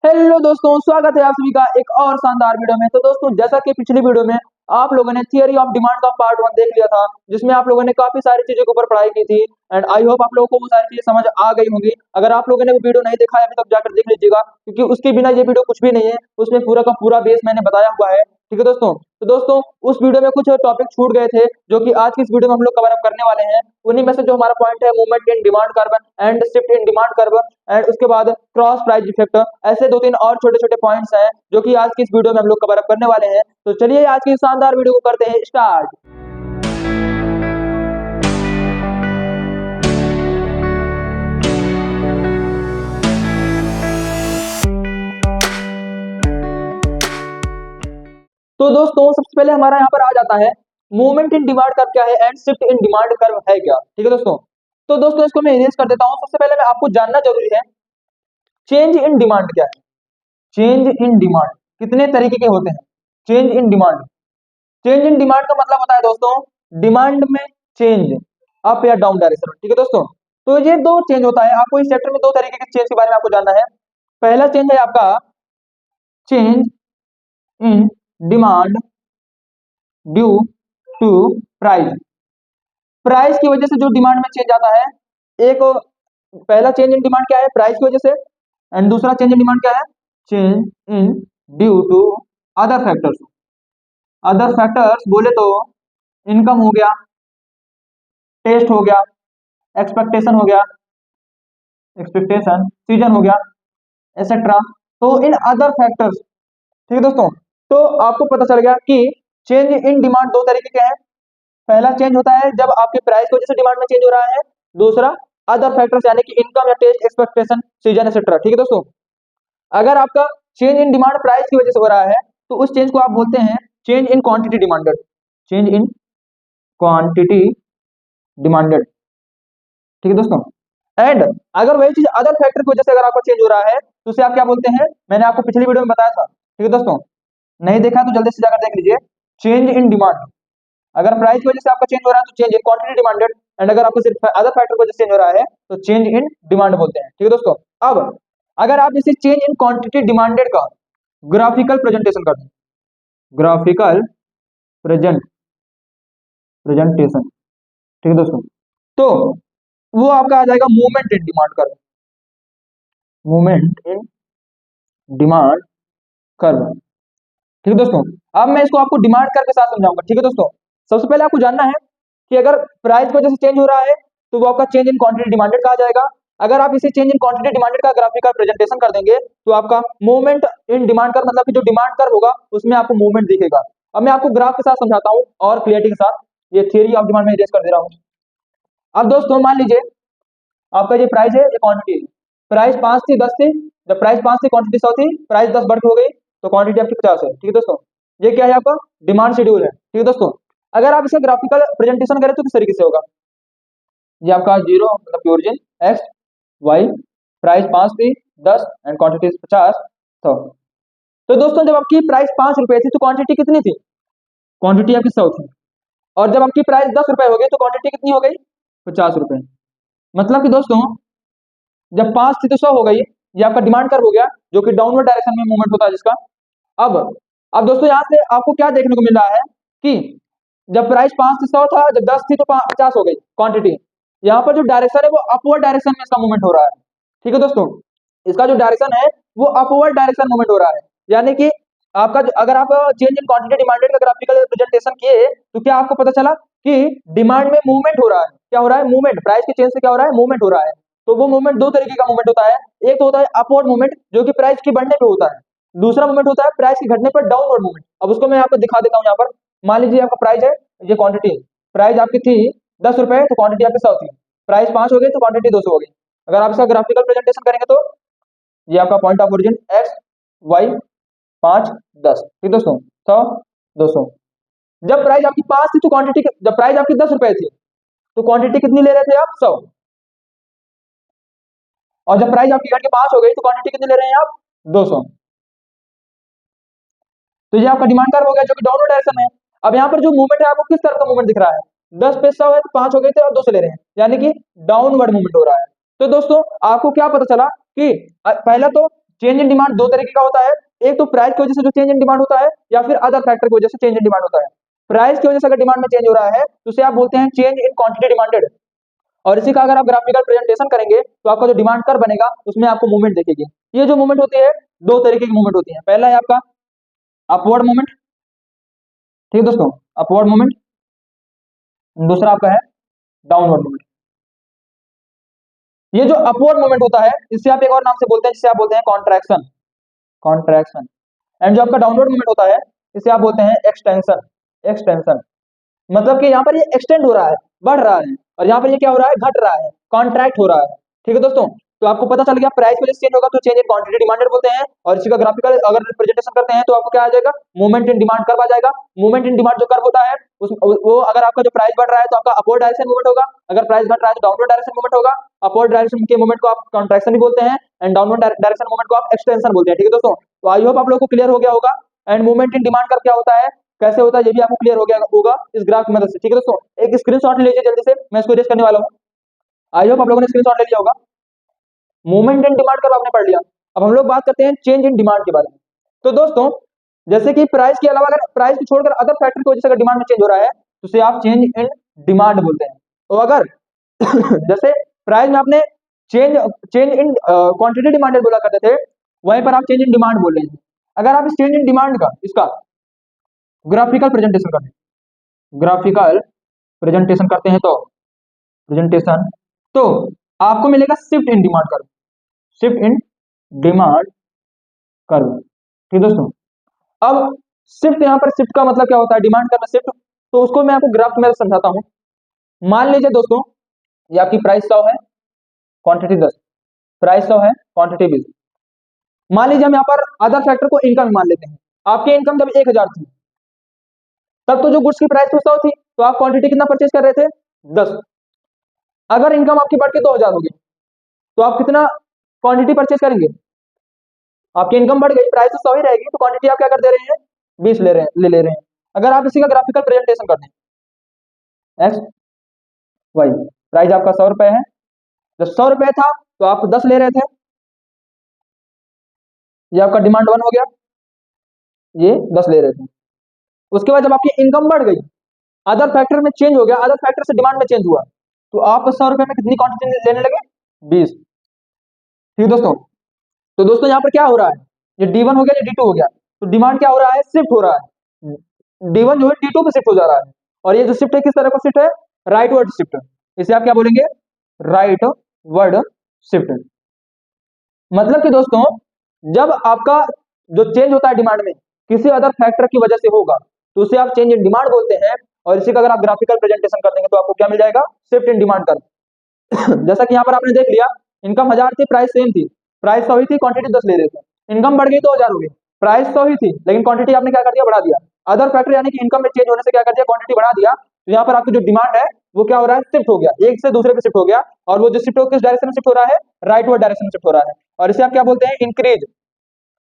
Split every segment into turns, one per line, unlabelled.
Hello दोस्तों, स्वागत है आप सभी का एक और शानदार वीडियो में। तो दोस्तों, जैसा कि पिछली वीडियो में आप लोगों ने थियरी ऑफ डिमांड का पार्ट 1 देख लिया था, जिसमें आप लोगों ने काफी सारी चीजों के ऊपर पढ़ाई की थी। एंड आई होप आप लोगों को वो सारी चीजें समझ आ गई होंगी। अगर आप लोगों ने वो वीडियो नहीं देखा है अभी तक, जाकर देख लीजिएगा, क्योंकि उसके बिना ये वीडियो कुछ भी नहीं है। उसमें पूरा का पूरा बेस मैंने बताया हुआ है। ठीक है दोस्तों, तो दोस्तों उस वीडियो में कुछ टॉपिक छूट गए थे, जो कि आज की इस वीडियो में हम लोग कवर अप करने वाले हैं। उन्हीं में से जो हमारा पॉइंट है, movement in demand curve and shift in demand curve, and उसके बाद क्रॉस प्राइस इफेक्ट, ऐसे दो तीन और छोटे छोटे पॉइंट्स हैं जो कि आज की इस वीडियो में हम लोग कवर अप करने वाले हैं। तो चलिए आज की शानदार वीडियो को करते हैं स्टार्ट। तो दोस्तों सबसे पहले हमारा यहाँ पर आ जाता है मूवमेंट इन डिमांड कर्व क्या है and shift in demand curve है क्या। ठीक है दोस्तों, तो दोस्तों इसको मैं इरेज कर देता हूँ। सबसे पहले मैं आपको जानना जरूरी है चेंज इन डिमांड क्या है। चेंज इन डिमांड कितने तरीके के होते हैं। Change in demand, change in demand का मतलब होता है दोस्तों डिमांड में चेंज, अप या डाउन डायरेक्शन। ठीक है दोस्तों, तो ये दो चेंज होता है। आपको इस चैप्टर में दो तरीके के चेंज के बारे में आपको जानना है। पहला चेंज है आपका change in demand due to price. Price की वजह से जो डिमांड में चेंज आता है, एक पहला चेंज इन डिमांड क्या है, प्राइस की वजह से। एंड दूसरा चेंज इन डिमांड क्या है, change in due to other factors. Other factors बोले तो इनकम हो गया, टेस्ट हो गया, एक्सपेक्टेशन हो गया, एक्सपेक्टेशन सीजन हो गया, एसेट्रा। तो इन अदर फैक्टर्स, ठीक है दोस्तों, तो आपको पता चल गया कि चेंज इन डिमांड दो तरीके के हैं। पहला चेंज होता है जब आपके प्राइस की वजह से डिमांड में चेंज हो रहा है। दूसरा अदर फैक्टर्स यानी कि इनकम या टेस्ट, एक्सपेक्टेशन, सीजन, एसेट्रा। ठीक है दोस्तों, अगर आपका चेंज इन डिमांड प्राइस की वजह से हो रहा है तो उस चेंज को आप बोलते हैं change in quantity demanded. Change in quantity demanded. ठीक है दोस्तों, एंड अगर वही चीज अदर फैक्टर की वजह से अगर आपका चेंज हो रहा है तो उसे आप क्या बोलते हैं, मैंने आपको पिछली वीडियो में बताया था। ठीक है दोस्तों, नहीं देखा तो जल्दी से जाकर देख लीजिए। चेंज इन डिमांड, अगर प्राइस की वजह से आपका चेंज हो रहा है तो change in quantity demanded, and अगर आपको सिर्फ अदर फैक्टर की वजह से चेंज हो रहा है तो चेंज इन डिमांड बोलते हैं। ठीक है दोस्तों, अब अगर आप इसे चेंज इन क्वांटिटी डिमांडेड का ग्राफिकल प्रेजेंटेशन कर दें, ग्राफिकल प्रेजेंटेशन, ठीक है दोस्तों, तो वो आपका आ जाएगा movement in demand curve. Movement in demand curve. ठीक है दोस्तों, अब मैं इसको आपको डिमांड कर्व के साथ समझाऊंगा। ठीक है दोस्तों, सबसे पहले आपको जानना है कि अगर प्राइस की वजह से चेंज हो रहा है तो वो आपका चेंज इन क्वांटिटी डिमांडेड कहा जाएगा। अगर आप इसे चेंज इन क्वांटिटी डिमांडेड का ग्राफिकल प्रेजेंटेशन कर देंगे तो आपका मूवमेंट इन डिमांड कर्व, मतलब कि जो डिमांड कर्व होगा उसमें आपको मूवमेंट दिखेगा। अब मैं आपको ग्राफ के साथ समझाता हूँ और क्लियरिटी के साथ। ये थियरी ऑफ डिमांड में इरेज कर दे रहा हूँ। अब दोस्तों मान लीजिए आपका ये प्राइस है, ये क्वांटिटी है। प्राइस 5 थी, 10 थी। जब प्राइस 5 थी, क्वांटिटी 100 थी, प्राइस 10 बढ़ के हो गई तो क्वांटिटी आपकी 50 है। ठीक है दोस्तों, ये क्या है, आपका डिमांड शेड्यूल है। ठीक है दोस्तों, अगर आप इसका ग्राफिकल प्रेजेंटेशन करें तो किस तरीके से होगा, ये आपका जीरो मतलब की ओरिजिन एक्स वाई, प्राइस 5 थी, 10 एंड क्वांटिटी 50, 100। तो दोस्तों जब आपकी प्राइस 5 रुपए थी तो क्वांटिटी कितनी थी, क्वांटिटी आपकी 100 थी। और जब आपकी प्राइस 10 रुपए हो गई तो क्वांटिटी कितनी हो गई, 50 रुपए। मतलब कि दोस्तों जब 5 थी तो 100 हो गई, ये आपका डिमांड कर्व हो गया, जो कि डाउनवर्ड डायरेक्शन में मूवमेंट होता है जिसका। अब अब दोस्तों यहाँ से आपको क्या देखने को मिल रहा है कि जब प्राइस 5 से 100 था, जब 10 थी तो 50 हो गई क्वांटिटी। यहाँ पर जो डायरेक्शन है वो अपवर्ड डायरेक्शन में इसका मूवमेंट हो रहा है। ठीक है दोस्तों, इसका जो डायरेक्शन है वो अपवर्ड डायरेक्शन मूवमेंट हो रहा है। यानी कि आपका अगर आप चेंज इन क्वांटिटी डिमांडेड का ग्राफिकल रिप्रेजेंटेशन किए तो क्या आपको पता चला कि डिमांड में मूवमेंट हो रहा है। क्या हो रहा है, मूवमेंट, प्राइस के चेंज से क्या हो रहा है, मूवमेंट हो रहा है। तो वो मूवमेंट दो तरीके का मूवमेंट होता है। एक तो होता है अपवर्ड मूवमेंट जो कि प्राइस की बढ़ने पे होता है। दूसरा मूवमेंट होता है प्राइस की घटने पर डाउनवर्ड मूवमेंट। अब उसको मैं आपको दिखा देता हूँ यहाँ पर। मान लीजिए आपका प्राइस है, ये क्वांटिटी, प्राइस आपकी थी 10 रुपए तो क्वांटिटी आपकी 100 थी। प्राइस 5 हो गई तो क्वांटिटी 200 हो गई। अगर आप इसका ग्राफिकल प्रेजेंटेशन करेंगे तो ये आपका point of origin X Y 5 10। ठीक दोस्तों, 100 200। जब प्राइस आपकी 5 थी तो क्वांटिटी, जब प्राइस आपकी 10 रुपए थी तो क्वांटिटी कितनी ले रहे थे आप, 100। और जब प्राइस आपकी घट के 5 हो गई तो क्वांटिटी कितनी ले रहे हैं आप, 200। तो ये आपका डिमांड कर्व हो गया जो कि डाउनवर्ड डायरेक्शन है। अब यहाँ पर जो मूवमेंट है आपको किस तरह का मूवमेंट दिख रहा है, 10 पे 100 है तो 5 हो गए थे और 200 ले रहे हैं, यानी कि डाउनवर्ड मूवमेंट हो रहा है। तो दोस्तों आपको क्या पता चला कि पहला तो चेंज इन डिमांड दो तरीके का होता है, एक तो प्राइस की वजह से जो चेंज इन डिमांड होता है, या फिर अदर फैक्टर की वजह से चेंज इन डिमांड होता है। प्राइस की वजह से अगर डिमांड में चेंज हो रहा है तो उसे आप बोलते हैं चेंज इन क्वांटिटी डिमांडेड। और इसी का अगर आप ग्राफिकल प्रेजेंटेशन करेंगे तो आपका जो डिमांड कर्व बनेगा उसमें आपको मूवमेंट दिखेगी। ये जो मूवमेंट होती है दो तरीके की मूवमेंट होती है, पहला है आपका अपवर्ड मूवमेंट, ठीक है दोस्तों, अपवर्ड मूवमेंट, दूसरा आपका है डाउनवर्ड मूवमेंट। ये जो अपवर्ड मूवमेंट होता है इससे आप एक और नाम से बोलते हैं, जिसे आप बोलते हैं कॉन्ट्रैक्शन, कॉन्ट्रैक्शन। एंड जो आपका डाउनवर्ड मूवमेंट होता है इसे आप बोलते हैं एक्सटेंशन, एक्सटेंशन। मतलब कि यहाँ पर ये एक्सटेंड हो रहा है, बढ़ रहा है, और यहाँ पर ये क्या हो रहा है, घट रहा है, कॉन्ट्रैक्ट हो रहा है। ठीक है दोस्तों, तो आपको पता चल गया प्राइस वजह से चेंज होगा तो चेंज इन क्वांटिटी डिमांडेड बोलते हैं। और इसी का ग्राफिकल अगर रिप्रेजेंटेशन करते हैं तो आपको क्या आ जाएगा, मूवमेंट इन डिमांड कर्व आ जाएगा। मूवमेंट इन डिमांड जो कर्व होता है वो अगर आपका जो प्राइस बढ़ रहा है तो आपका अपवर्ड डायरेक्शन मूवमेंट होगा, अगर प्राइस घट रहा है तो डाउनवर्ड डायरेक्शन मूवमेंट होगा। अपवर्ड डायरेक्शन के मूवमेंट को आप कॉन्ट्रैक्शन भी बोलते हैं एंड डाउनवर्ड डायरेक्शन मूवमेंट को आप एक्सटेंशन बोलते हैं। ठीक है दोस्तों, तो आई होप आप लोगों को क्लियर हो गया होगा। And movement in demand curve क्या होता है, कैसे होता है, ये भी आपको क्लियर हो गया होगा इस ग्राफ की मदद से। ठीक है दोस्तों, एक स्क्रीनशॉट ले लीजिए जल्दी से, मैं इसको इरेज करने वाला हूँ। आई होप आप लोगों ने स्क्रीनशॉट ले लिया होगा। मूवमेंट इन डिमांड कर्व आपने पढ़ लिया। अब हम लोग बात करते हैं चेंज इन डिमांड के बारे में। तो दोस्तों जैसे कि प्राइस के अलावा अगर प्राइस को छोड़कर अदर फैक्टर की वजह से अगर डिमांड में चेंज हो रहा है तो उसे आप चेंज इन डिमांड बोलते हैं। तो अगर जैसे प्राइस में आपने change change in quantity demanded बोला करते थे, वहीं पर आप चेंज इन डिमांड बोल रहे हैं। अगर आप इस चेंज इन डिमांड का इसका ग्राफिकल प्रेजेंटेशन करते हैं, ग्राफिकल प्रेजेंटेशन करते हैं तो प्रेजेंटेशन तो आपको मिलेगा shift in demand curve, shift in demand curve. ठीक दोस्तों, अब शिफ्ट यहाँ पर शिफ्ट का मतलब क्या होता है, डिमांड कर्व शिफ्ट, तो उसको मैं आपको ग्राफ में समझाता हूँ। मान लीजिए दोस्तों ये आपकी प्राइस 100 है, क्वांटिटी 10, प्राइस 100 है, क्वांटिटी 20। मान लीजिए हम यहाँ पर अदर फैक्टर को इनकम मान लेते हैं। आपकी इनकम जब 1000 थी तब तो जो गुड्स की प्राइस 100 थी तो आप क्वांटिटी कितना परचेज कर रहे थे, 10। अगर इनकम आपकी बढ़ के 2000 हो गई तो आप कितना क्वांटिटी परचेज करेंगे, आपकी इनकम बढ़ गई, प्राइस तो 100 ही रहेगी, तो क्वांटिटी आप क्या कर दे रहे हैं, 20 ले रहे हैं। अगर आप इसी का ग्राफिकल प्रेजेंटेशन कर दें, एक्स वाई, प्राइस आपका 100 रुपए है, जब 100 रुपए था तो आप 10 ले रहे थे, ये आपका डिमांड 1 हो गया, ये 10 ले रहे थे। उसके बाद जब आपकी इनकम बढ़ गई, अदर फैक्टर में चेंज हो गया, अदर फैक्टर से डिमांड में चेंज हुआ, तो आप 100 रुपए में कितनी क्वांटिटी लेने लगे, 20। ठीक दोस्तों, तो दोस्तों यहाँ पर क्या हो रहा है, ये D1 हो गया, ये D2 हो गया, तो डिमांड क्या हो रहा है, शिफ्ट हो रहा है। D1 जो है D2 पे शिफ्ट हो जा रहा है, और ये जो शिफ्ट है किस तरह का शिफ्ट है, राइट वर्ड शिफ्ट। इसे आप क्या बोलेंगे, राइट वर्ड शिफ्ट। मतलब कि दोस्तों जब आपका जो चेंज होता है डिमांड में किसी अदर फैक्टर की वजह से होगा तो उसे आप चेंज इन डिमांड बोलते हैं। और इसी का अगर आप ग्राफिकल प्रेजेंटेशन कर देंगे तो आपको क्या मिल जाएगा, शिफ्ट इन डिमांड कर्व। जैसा कि यहाँ पर आपने देख लिया, इनकम 1000 थी, प्राइस सेम थी, प्राइस 100 ही थी, क्वांटिटी 10 ले रहे थे, इनकम बढ़ गई 2000 हो गई, प्राइस 100 ही थी लेकिन क्वांटिटी आपने क्या कर दिया, बढ़ा दिया। अदर फैक्टर यानी कि इनकम में चेंज होने से क्या कर दिया, क्वांटिटी बढ़ा दिया, तो यहाँ पर आपकी जो डिमांड है वो क्या हो रहा है, शिफ्ट हो गया, एक से दूसरे पे शिफ्ट हो गया। और वो जो शिफ्ट हो किस डायरेक्शन में शिफ्ट हो रहा है, राइट वर्ड डायरेक्शन में शिफ्ट हो रहा है। और इसे आप क्या बोलते हैं, इंक्रीज,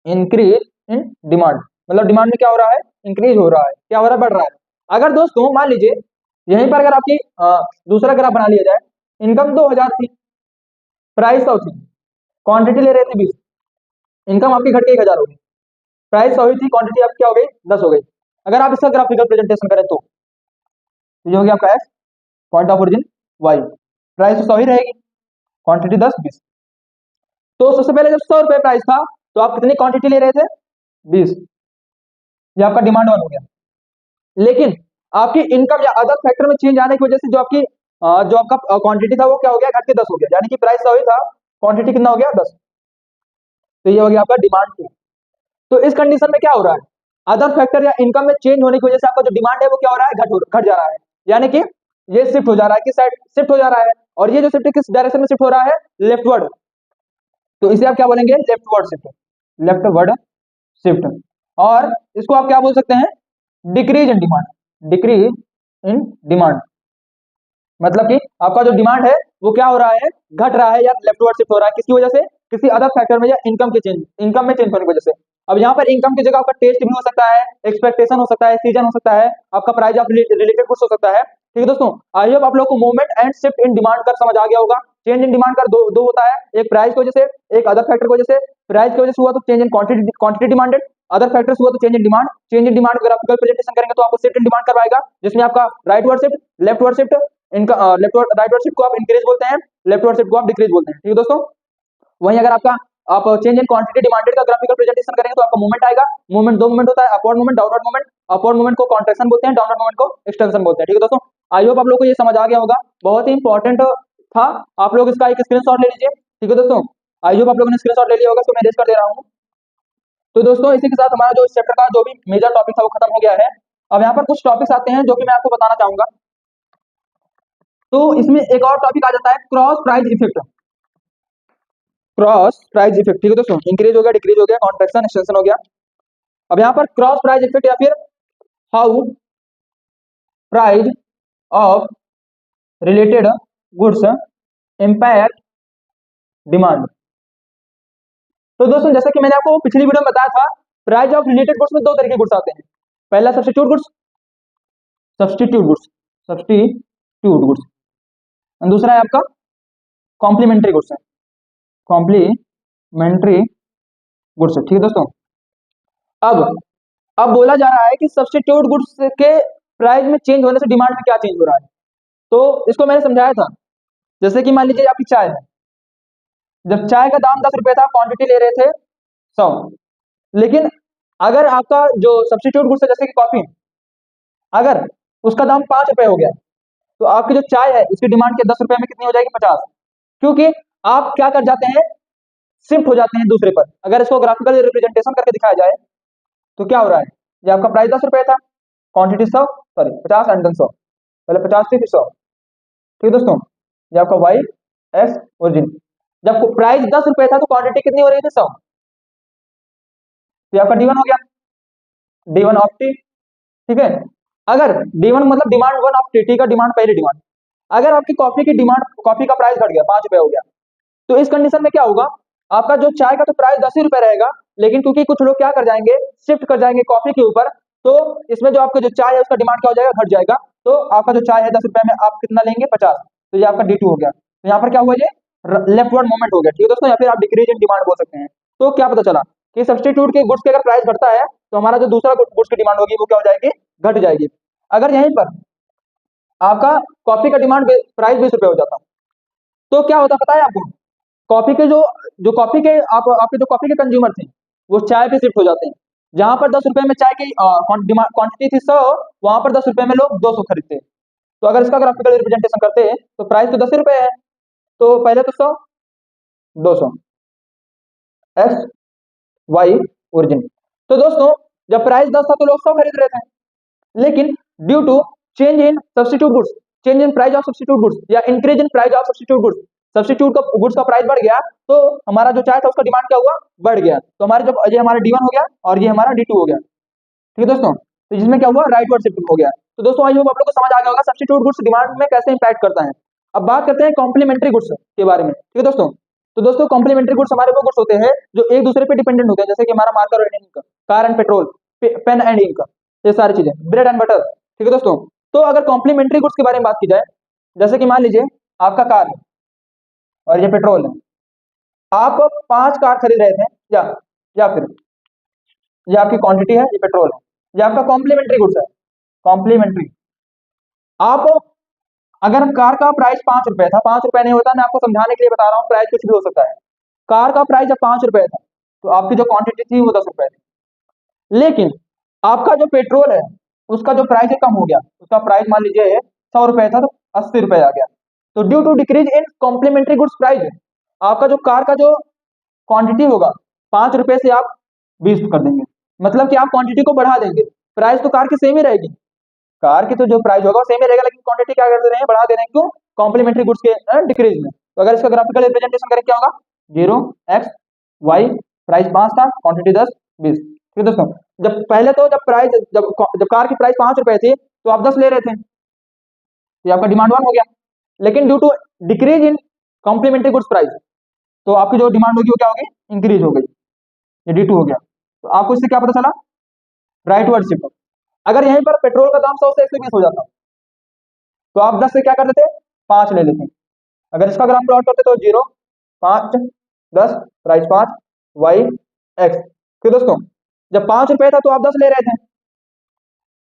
इंक्रीज इन डिमांड। मतलब डिमांड में क्या हो रहा है, इंक्रीज हो रहा है, क्या हो रहा है, बढ़ रहा है। अगर दोस्तों मान लीजिए यहीं पर अगर आपकी दूसरा ग्राफ बना लिया जाए, इनकम 2000 थी, प्राइस 100 थी, क्वांटिटी ले रहे थे 20, इनकम आपकी घट के 1000 हो गई, प्राइस 100 ही थी, क्वांटिटी आपकी क्या हो गई, 10 हो गई। अगर आप इसका ग्राफिकल प्रेजेंटेशन करें तो ये हो गया आपका X, point of origin Y, price तो 100 ही रहेगी, क्वांटिटी 10 20। तो सबसे पहले जब 100 रुपए प्राइस था तो आप कितनी क्वांटिटी ले रहे थे, 20, ये आपका डिमांड 1 हो गया। लेकिन आपकी इनकम या अदर फैक्टर में चेंज आने की वजह से जो आपका क्वांटिटी था वो क्या हो गया, घट के 10 हो गया, यानी कि प्राइस 100 ही था, क्वांटिटी कितना हो गया, 10। तो ये हो गया आपका डिमांड 2। तो इस कंडीशन में क्या हो रहा है, अदर फैक्टर या इनकम में चेंज होने की वजह से आपका जो डिमांड है वो क्या हो रहा है, घट जा रहा है, यानी कि ये शिफ्ट हो जा रहा है, किस साइड शिफ्ट हो जा रहा है, और ये जो शिफ्ट किस डायरेक्शन में शिफ्ट हो रहा है, लेफ्टवर्ड। तो इसे आप क्या बोलेंगे, लेफ्टवर्ड शिफ्ट, लेफ्टवर्ड शिफ्ट। और इसको आप क्या बोल सकते हैं, decrease in demand, decrease in demand. मतलब कि आपका जो डिमांड है वो क्या हो रहा है, घट रहा है या लेफ्टवर्ड शिफ्ट हो रहा है, किसकी वजह से, किसी अदर फैक्टर में या इनकम के चेंज, इनकम में चेंज होने की वजह से। अब यहाँ पर इनकम की जगह आपका टेस्ट भी हो सकता है, एक्सपेक्टेशन हो सकता है, सीजन हो सकता है, आपका प्राइस ऑफ रिलेटेड गुड्स हो सकता है। ठीक है दोस्तों, आई होप आप लोग को movement and shift in demand कर समझ आ गया होगा। चेंज इन डिमांड का दो होता है, एक प्राइस की वजह से, एक अदर फैक्टर की वजह से। प्राइस की वजह से हुआ तो change in quantity demanded, other factors हुआ तो change in demand. Change in demand graphical presentation करेंगे तो आपको शिफ्ट इन डिमांड करवाएगा, जिसमें आपका right word shift, left word shift, इनका राइट वर्ड शिफ्ट को आप इंक्रीज बोलते हैं, लेफ्ट वर्ड शिफ्ट को आप डिक्रीज बोलते हैं। ठीक है दोस्तों, वहीं अगर आप चेंज इन क्वांटिटी डिमांडेड का ग्राफिकल प्रेजेंटेशन करेंगे तो आपका मूवमेंट आएगा। मूवमेंट दो मूवमेंट होता है, upward movement, downward movement. Upward movement को कॉन्ट्रैक्शन बोलते हैं, डाउनवर्ड मूवमेंट को एक्सटेंशन बोलते हैं। ठीक है दोस्तों, आई होप आप लोग को ये समझ आ गया होगा, बहुत ही इंपॉर्टेंट था। आप लोग इसका एक स्क्रीनशॉट ले लीजिए। ठीक है दोस्तों, आई होप आप लोगों ने स्क्रीनशॉट ले लिया होगा, इसको मैं रेज कर दे रहा हूँ। तो दोस्तों इसी के साथ हमारा जो इस चैप्टर का जो भी मेजर टॉपिक था वो खत्म हो गया है। अब यहाँ पर कुछ टॉपिक्स आते हैं जो कि मैं आपको बताना चाहूंगा। तो इसमें एक और टॉपिक आ जाता है cross price effect. Cross price effect, ठीक है दोस्तों, इंक्रीज हो गया, डिक्रीज हो गया, कॉन्ट्रैक्शन, एक्सटेंशन हो गया। अब यहाँ पर क्रॉस प्राइस इफेक्ट या फिर how price of related goods impact demand. तो दोस्तों जैसा कि मैंने आपको पिछली वीडियो में बताया था, प्राइस ऑफ रिलेटेड गुड्स में दो तरह के गुड्स आते हैं। पहला substitute goods, substitute goods, substitute goods, दूसरा है आपका कॉम्प्लीमेंट्री गुड्स है, कॉम्प्लीमेंट्री गुड्स है। ठीक है दोस्तों, अब बोला जा रहा है कि सब्स्टिट्यूट गुड्स के प्राइस में चेंज होने से डिमांड में क्या चेंज हो रहा है। तो इसको मैंने समझाया था, जैसे कि मान लीजिए आपकी चाय है, जब चाय का दाम 10 रुपए था, क्वांटिटी ले रहे थे 100, लेकिन अगर आपका जो सब्स्टिट्यूट गुड्स है जैसे कि कॉफी, अगर उसका दाम 5 रुपए हो गया तो आपकी जो चाय है इसकी डिमांड के 10 रुपए में कितनी हो जाएगी, 50। क्योंकि आप क्या कर जाते हैं, शिफ्ट हो जाते हैं दूसरे पर। अगर इसको ग्राफिकल रिप्रेजेंटेशन करके दिखाया जाए तो क्या हो रहा है, ये आपका प्राइस 10 रुपए था, क्वांटिटी 100, सॉरी 50 एंड 100, पहले 50 थी फिर 100। ठीक है दोस्तों, ये आपका वाई एक्स ओरिजिन, जब प्राइस 10 रुपए था तो क्वांटिटी कितनी हो रही थी, 100। तो आपका D1 हो गया, D1 ऑफ टी। ठीक है, अगर D1 मतलब डिमांड 1 ऑफ टी, का डिमांड पहली डिमांड। अगर आपकी कॉफी की डिमांड, कॉफी का प्राइस घट गया, 5 रुपए हो गया, तो इस कंडीशन में क्या होगा, आपका जो चाय का तो प्राइस 10 ही रुपए रहेगा, लेकिन क्योंकि कुछ लोग क्या कर जाएंगे, शिफ्ट कर जाएंगे कॉफी के ऊपर, तो इसमें जो आपका जो चाय है उसका डिमांड क्या हो जाएगा, घट जाएगा। तो आपका जो चाय है 10 रुपए में आप कितना लेंगे, 50। तो ये आपका D2 हो गया। तो यहाँ पर क्या हुआ, ये लेफ्टवर्ड मूवमेंट हो गया। ठीक है दोस्तों, या फिर आप डिक्रीज इन डिमांड बोल सकते हैं। तो क्या पता चला कि सब्स्टिट्यूट के गुड्स के अगर प्राइस घटता है तो हमारा जो दूसरा गुड्स की डिमांड होगी वो क्या हो जाएगी, घट जाएगी। अगर यहीं पर आपका कॉफी का डिमांड प्राइस 20 रुपए हो जाता तो क्या होता पता है आपको, कॉफी के जो कॉफी के आपके जो कॉफी के कंज्यूमर थे वो चाय पे शिफ्ट हो जाते हैं। जहां पर 10 रुपए में चाय की क्वांटिटी थी 100, वहां पर 10 रुपए में लोग 200 खरीदते हैं। तो अगर इसका ग्राफिकल रिप्रेजेंटेशन करते हैं तो प्राइस तो 10 रुपए है, तो पहले तो 100, 200, एक्स वाई ओरिजिन। तो दोस्तों जब प्राइस 10 था तो लोग 100 खरीद रहे थे, लेकिन due to change in substitute goods, change in price of substitute goods या increase in price of substitute goods, substitute का गुड्स का प्राइस बढ़ गया तो हमारा जो चाय था उसका डिमांड क्या हुआ, बढ़ गया। तो हमारे जो ये हमारा D1 हो गया और ये हमारा D2 हो गया। ठीक है दोस्तों, तो जिसमें क्या हुआ, राइट वर्ड शिफ्ट हो गया। तो दोस्तों आई होप आप लोग को समझ आ गया होगा सब्स्टिट्यूट गुड्स डिमांड में कैसे इंपैक्ट करता है। अब बात करते हैं कॉम्प्लीमेंट्री गुड्स के बारे में। ठीक है दोस्तों, तो दोस्तों कॉम्प्लीमेंट्री गुड्स हमारे वो गुड्स होते हैं जो एक दूसरे पे डिपेंडेंट होते हैं, जैसे कि हमारा marker and ink, car and petrol, pen and ink, ये सारी चीजें, ब्रेड एंड बटर। ठीक है दोस्तों, तो अगर कॉम्प्लीमेंट्री गुड्स के बारे में बात की जाए, जैसे कि मान लीजिए आपका कार है और ये पेट्रोल है, आप 5 कार खरीद रहे थे, या फिर ये आपकी क्वांटिटी है, ये पेट्रोल है, ये आपका कॉम्प्लीमेंट्री गुड्स है, कॉम्प्लीमेंट्री। आप अगर कार का प्राइस 5 रुपए था, 5 रुपए नहीं होता, मैं आपको समझाने के लिए बता रहा हूँ, प्राइस कुछ भी हो सकता है। कार का प्राइस जब 5 रुपए था तो आपकी जो क्वांटिटी थी वो 10 रुपए थी, लेकिन आपका जो पेट्रोल है उसका जो प्राइस है कम हो गया, उसका प्राइस मान लीजिए 100 रुपए था तो 80 रुपए आ गया। तो due to decrease in complementary goods price, आपका जो कार का जो क्वांटिटी होगा 5 रुपए से आप 20 कर देंगे, मतलब कि आप क्वांटिटी को बढ़ा देंगे, प्राइस तो कार की सेम ही रहेगी, कार की तो जो प्राइस होगा वो सेम ही रहेगा, लेकिन क्वांटिटी क्या कर दे रहे हैं, बढ़ा दे रहे हैं। क्यों, कॉम्प्लीमेंट्री गुड्स के डिक्रीज में। तो अगर इसका ग्राफिकल रिप्रेजेंटेशन करें क्या होगा, 0x y, प्राइस 5 था, क्वांटिटी 10, 20। ठीक है दोस्तों, जब पहले तो जब कार की प्राइस 5 रुपए थी तो आप 10 ले रहे थे, तो आपका डिमांड 1 हो गया, लेकिन due to decrease in complementary goods price तो आपकी जो डिमांड होगी वो क्या होगी, इंक्रीज हो गई, ये D2 हो गया। तो आपको इससे क्या पता चला, राइटवर्ड शिफ्ट। अगर यहीं पर पेट्रोल का दाम 100 से 120 हो जाता तो आप 10 से क्या कर देते, 5 ले लेते। अगर इसका ग्राफ प्लॉट करते तो 0, 5, 10, प्राइस 5, वाई एक्स। फिर दोस्तों जब 5 रुपए था तो आप 10 ले रहे थे,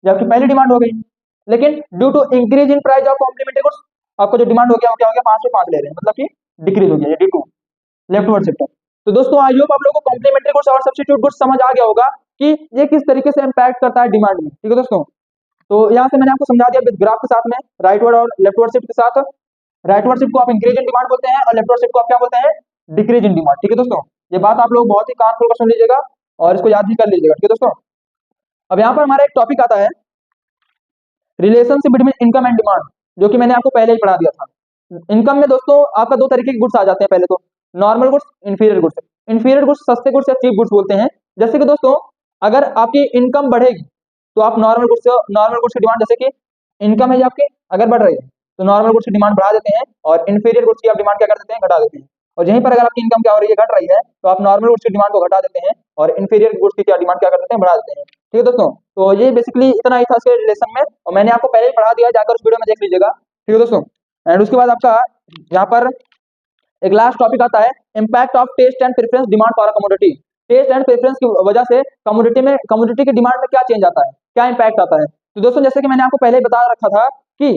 जबकि पहली डिमांड हो गई। लेकिन due to increase in price of complementary goods आपको जो डिमांड हो गया वो क्या हो गया, 5 से 5 ले रहे हैं, मतलब कि डिक्रीज हो गया, ड्यू टू लेफ्टवर्ड शिफ्ट। तो दोस्तों आई होप आप लोगों को कॉम्प्लीमेंट्री गुड्स और सब्स्टिट्यूट गुड्स समझ आ गया होगा कि ये किस तरीके से इंपैक्ट करता है डिमांड में। ठीक है दोस्तों, तो यहाँ से मैंने आपको समझा दिया विद ग्राफ के साथ में, राइटवर्ड और लेफ्टवर्ड शिफ्ट के साथ। राइटवर्ड शिफ्ट को आप इंक्रीज इन डिमांड बोलते हैं और लेफ्टवर्ड शिफ्ट को आप क्या बोलते हैं, डिक्रीज इन डिमांड। ठीक है दोस्तों, ये बात आप लोग बहुत ही कान खोलकर सुन लीजिएगा और इसको याद भी कर लीजिएगा। ठीक है दोस्तों, अब यहाँ पर हमारा एक टॉपिक आता है relationship between income and demand, जो कि मैंने आपको पहले ही पढ़ा दिया था। इनकम में दोस्तों आपका दो तरीके के गुड्स आ जाते हैं, पहले तो normal goods, inferior goods. Inferior goods सस्ते गुड्स या चीप गुड्स बोलते हैं। जैसे कि दोस्तों अगर आपकी इनकम बढ़ेगी तो आप नॉर्मल गुड्स की डिमांड, जैसे कि इनकम है आपकी अगर बढ़ रही है तो नॉर्मल गुड्स की डिमांड बढ़ा देते हैं और इंफीरियर गुड्स की आप डिमांड क्या कर देते हैं, घटा देते हैं। और यहीं पर अगर आपकी इनकम क्या हो रही है, घट रही है, तो आप नॉर्मल गुड्स की डिमांड को घटा देते हैं और इंफीरियर गुड्स की क्या डिमांड क्या कर देते हैं, बढ़ा देते हैं। ठीक है दोस्तों, तो ये बेसिकली इतना ही था इसके रिलेशन में, और मैंने आपको पहले ही पढ़ा दिया, जाकर उस वीडियो में देख लीजिएगा। ठीक है दोस्तों, एंड उसके बाद आपका यहाँ पर एक लास्ट टॉपिक आता है impact of taste and preference demand for a commodity. Taste and preference की वजह से कमोडिटी की डिमांड में क्या चेंज आता है, क्या इंपैक्ट आता है। तो दोस्तों जैसे कि मैंने आपको पहले ही बता रखा था कि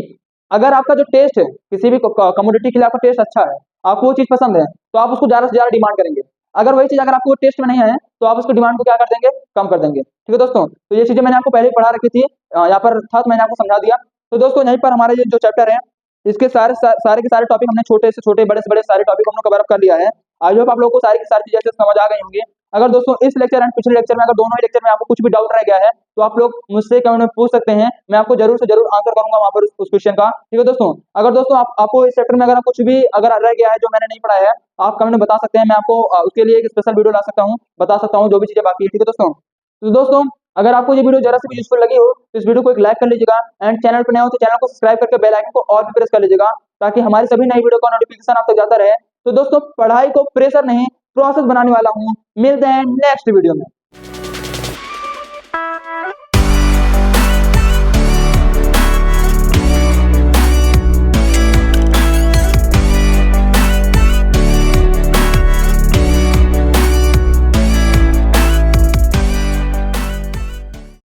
अगर आपका जो टेस्ट है किसी भी कमोडिटी के लिए, आपका टेस्ट अच्छा है, आपको वो चीज पसंद है, तो आप उसको ज्यादा से ज्यादा डिमांड करेंगे। अगर वही चीज अगर आपको टेस्ट में नहीं है तो आप उसकी डिमांड को क्या कर देंगे, कम कर देंगे। ठीक है दोस्तों, तो ये चीजें मैंने आपको पहले ही पढ़ा रखी थी, यहाँ पर था तो मैंने आपको समझा दिया। तो दोस्तों यहीं पर हमारे ये जो चैप्टर है इसके सारे के सारे टॉपिक हमने छोटे से छोटे, बड़े से बड़े सारे टॉपिक हमने कवर अप कर लिया है। आई होप आप लोगों को सारी की सारी चीजें समझ आ गई होंगी। अगर दोस्तों इस लेक्चर एंड पिछले लेक्चर में, अगर दोनों ही लेक्चर में आपको कुछ भी डाउट रह गया है तो आप लोग मुझसे कमेंट में पूछ सकते हैं, मैं आपको जरूर से जरूर आंसर करूंगा वहां पर उस क्वेश्चन का। ठीक है दोस्तों, अगर दोस्तों आपको इस चैप्टर में अगर कुछ भी अगर रह गया है जो मैंने नहीं पढ़ाया है, आप कमेंट में बता सकते हैं, मैं आपको उसके लिए एक स्पेशल वीडियो ला सकता हूँ, बता सकता हूँ जो भी चीजें बाकी है। ठीक है दोस्तों, तो दोस्तों अगर आपको ये वीडियो जरा से भी यूजफुल लगी हो तो इस वीडियो को एक लाइक कर लीजिएगा, एंड चैनल पर नए हो तो चैनल को सब्सक्राइब करके बेल आइकन को और भी प्रेस कर लीजिएगा, ताकि हमारी सभी नई वीडियो का नोटिफिकेशन आप तक जाता रहे। तो दोस्तों पढ़ाई को प्रेशर नहीं, प्रोसेस बनाने वाला हूँ। मिलते हैं नेक्स्ट वीडियो में।